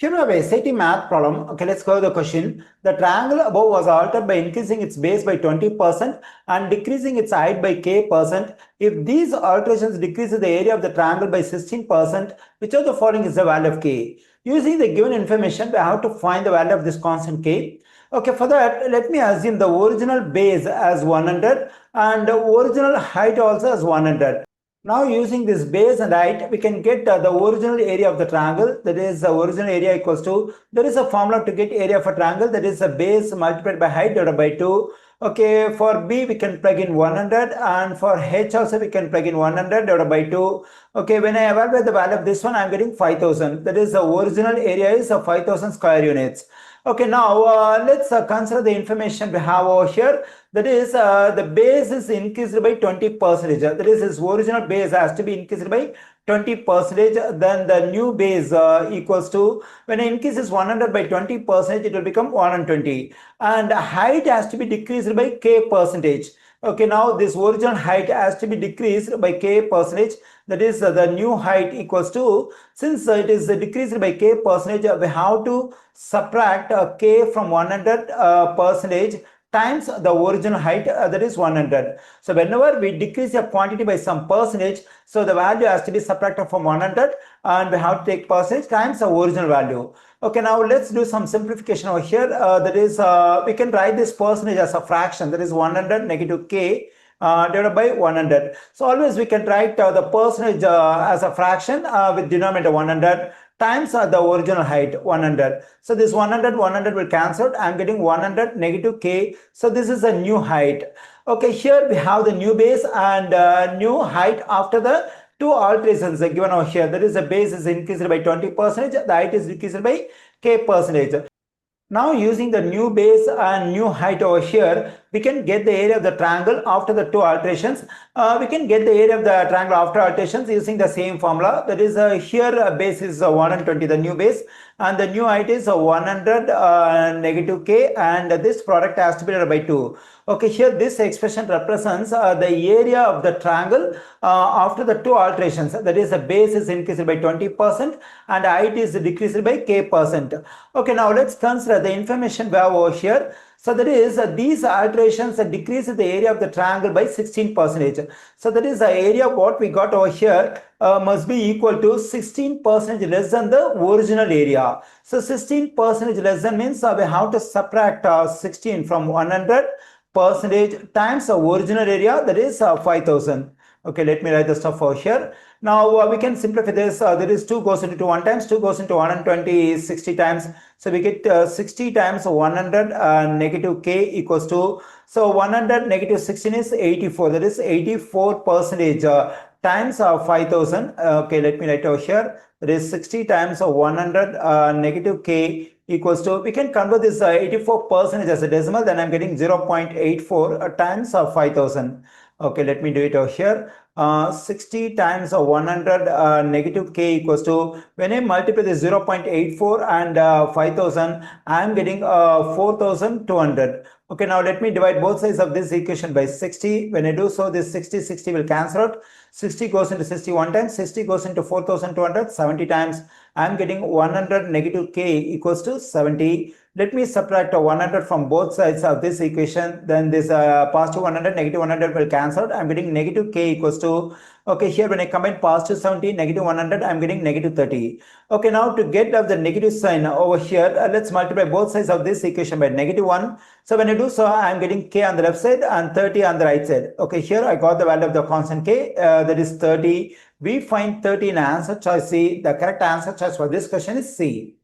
Here we have a SAT math problem. Okay, let's go to the question. The triangle above was altered by increasing its base by 20% and decreasing its height by k%. If these alterations decrease the area of the triangle by 16%, which of the following is the value of k? Using the given information, we have to find the value of this constant k. Okay, for that, let me assume the original base as 100 and the original height also as 100. Now using this base and height, we can get the original area of the triangle. That is the original area equals to, there is a formula to get area of a triangle, that is the base multiplied by height divided by 2. Okay, for B we can plug in 100 and for H also we can plug in 100 divided by 2. Okay, when I evaluate the value of this one, I am getting 5000. That is the original area is 5000 square units. Okay, now let's consider the information we have over here. That is the base is increased by 20%. That is, its original base has to be increased by 20%. Then the new base equals to, when I increase this 100 by 20%, it will become 120. And height has to be decreased by k percentage. Okay, now this original height has to be decreased by k percentage. That is the new height equals to, since it is decreased by k percentage, we have to subtract k from 100 percentage times the original height, that is 100. So whenever we decrease a quantity by some percentage, so the value has to be subtracted from 100 and we have to take percentage times the original value. Okay, now let's do some simplification over here. That is, we can write this percentage as a fraction, that is 100 negative k divided by 100. So always we can write the percentage as a fraction with denominator 100 times the original height 100. So this 100 will cancel. I am getting 100 negative k. So this is a new height. Okay, here we have the new base and new height after the two alterations given over here. That is, the base is increased by 20%, the height is decreased by k percentage. Now using the new base and new height over here, we can get the area of the triangle after the two alterations. We can get the area of the triangle after alterations using the same formula. That is, here base is 120, the new base, and the new height is 100 negative k, and this product has to be divided by 2. Okay, here this expression represents the area of the triangle after the two alterations. That is, the base is increased by 20% and height is decreased by k%. Okay, now let's consider the information we have over here. So that is, these alterations decrease the area of the triangle by 16%. So that is, the area what we got over here must be equal to 16% less than the original area. So 16% less than means we have to subtract 16 from 100 percentage times the original area, that is 5000. Okay, let me write the stuff over here. Now we can simplify this. There is 2 goes into 2 1 times, 2 goes into 120 is 60 times. So we get 60 times 100 negative k equals to, so 100 negative 16 is 84. That is 84% times 5000. Okay, let me write over here. That is 60 times 100 negative k equals to, we can convert this 84% as a decimal, then I'm getting 0.84 times 5000. Okay, let me do it over here. 60 times 100 negative k equals to, when I multiply this 0.84 and 5000, I am getting 4200. Okay, now let me divide both sides of this equation by 60. When I do so, this 60 will cancel out. 60 goes into 61 times, 60 goes into 4200, 70 times. I am getting 100 negative k equals to 70. Let me subtract 100 from both sides of this equation. Then this positive 100, negative 100 will cancel out. I am getting negative k equals to, okay, here when I combine positive 70, negative 100, I am getting negative 30. Okay, now to get of the negative sign over here, let's multiply both sides of this equation by negative 1. So when I do so, I am getting k on the left side and 30 on the right side. Okay, here I got the value of the constant k, that is 30. We find 30 in answer choice C. The correct answer choice for this question is C.